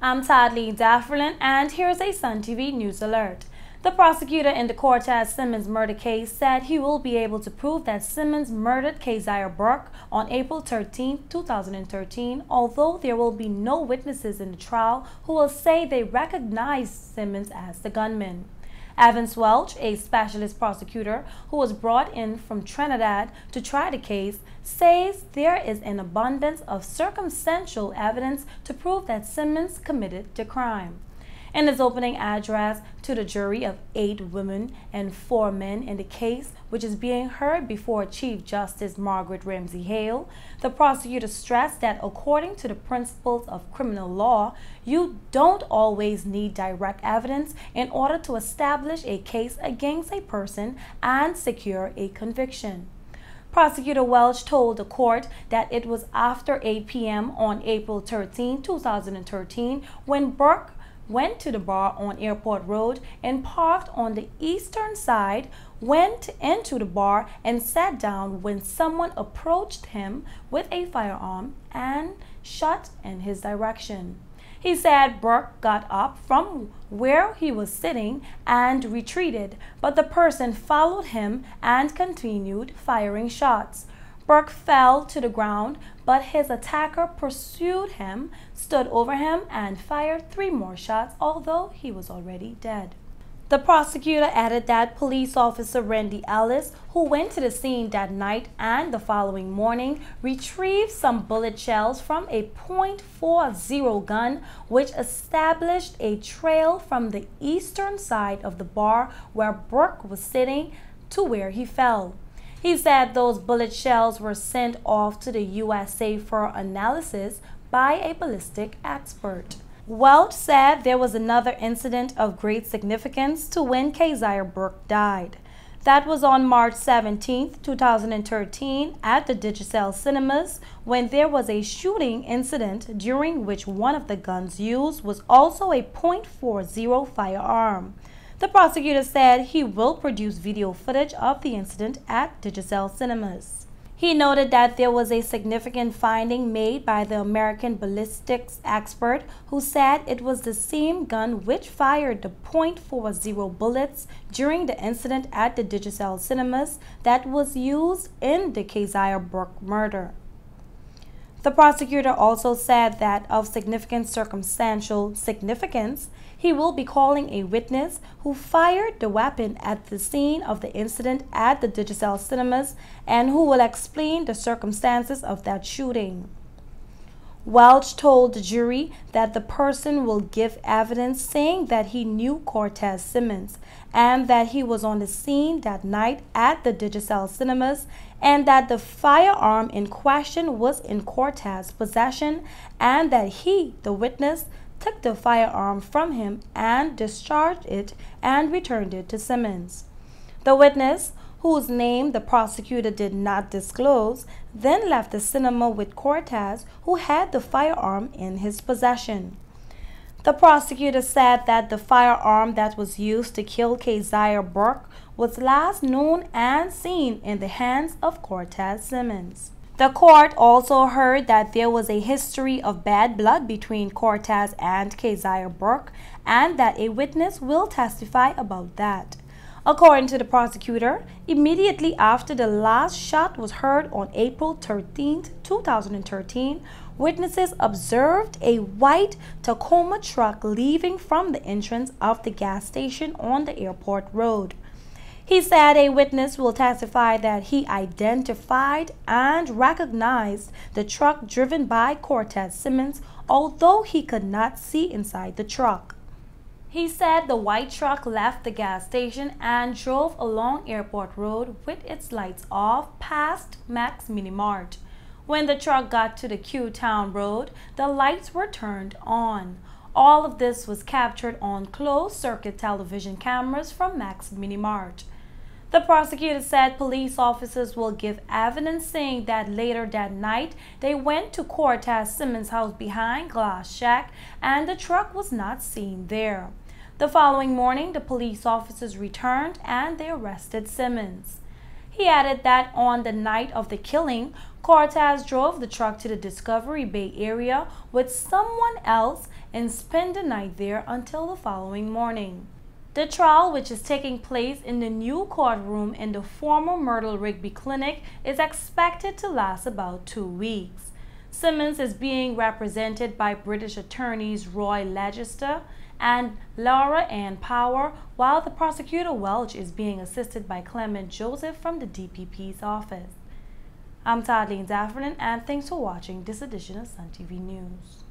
I'm Tadleen Dafferlin, and here's a Sun TV News Alert. The prosecutor in the Cortez Simmons murder case said he will be able to prove that Simmons murdered Keziah Burke on April 13, 2013, although there will be no witnesses in the trial who will say they recognized Simmons as the gunman. Evans Welch, a specialist prosecutor who was brought in from Trinidad to try the case, says there is an abundance of circumstantial evidence to prove that Simmons committed the crime. In his opening address to the jury of 8 women and 4 men in the case, which is being heard before Chief Justice Margaret Ramsey Hale, the prosecutor stressed that according to the principles of criminal law, you don't always need direct evidence in order to establish a case against a person and secure a conviction. Prosecutor Welch told the court that it was after 8 p.m. on April 13, 2013, when Burke went to the bar on Airport Road and parked on the eastern side, went into the bar and sat down when someone approached him with a firearm and shot in his direction. He said Burke got up from where he was sitting and retreated, but the person followed him and continued firing shots. Burke fell to the ground, but his attacker pursued him, stood over him, and fired 3 more shots, although he was already dead. The prosecutor added that police officer Randy Ellis, who went to the scene that night and the following morning, retrieved some bullet shells from a .40 gun, which established a trail from the eastern side of the bar where Burke was sitting to where he fell. He said those bullet shells were sent off to the USA for analysis by a ballistic expert. Welch said there was another incident of great significance to when Keziah Burke died. That was on March 17, 2013 at the Digicel Cinemas, when there was a shooting incident during which one of the guns used was also a .40 firearm. The prosecutor said he will produce video footage of the incident at Digicel Cinemas. He noted that there was a significant finding made by the American ballistics expert who said it was the same gun which fired the .40 bullets during the incident at the Digicel Cinemas that was used in the Keziah Burke murder. The prosecutor also said that of significant circumstantial significance, he will be calling a witness who fired the weapon at the scene of the incident at the Digicel Cinemas and who will explain the circumstances of that shooting. Welch told the jury that the person will give evidence saying that he knew Cortez Simmons and that he was on the scene that night at the Digicel Cinemas and that the firearm in question was in Cortez's possession and that he, the witness, took the firearm from him and discharged it and returned it to Simmons. The witness, whose name the prosecutor did not disclose, then left the cinema with Cortez, who had the firearm in his possession. The prosecutor said that the firearm that was used to kill Keziah Burke was last known and seen in the hands of Cortez Simmons. The court also heard that there was a history of bad blood between Cortez and Keziah Burke and that a witness will testify about that. According to the prosecutor, immediately after the last shot was heard on April 13, 2013, witnesses observed a white Tacoma truck leaving from the entrance of the gas station on the airport road. He said a witness will testify that he identified and recognized the truck driven by Cortez Simmons, although he could not see inside the truck. He said the white truck left the gas station and drove along Airport Road with its lights off past Max Mini Mart. When the truck got to the Q-Town Road, the lights were turned on. All of this was captured on closed-circuit television cameras from Max Mini Mart. The prosecutor said police officers will give evidence saying that later that night they went to Cortez Simmons' house behind Glass Shack and the truck was not seen there. The following morning, the police officers returned and they arrested Simmons. He added that on the night of the killing, Cortez drove the truck to the Discovery Bay area with someone else and spend the night there until the following morning. The trial, which is taking place in the new courtroom in the former Myrtle Rigby Clinic, is expected to last about 2 weeks. Simmons is being represented by British attorneys Roy Leicester and Laura Ann Power, while the prosecutor Welch is being assisted by Clement Joseph from the DPP's office. I'm Tadleen Zaffernan, and thanks for watching this edition of Sun TV News.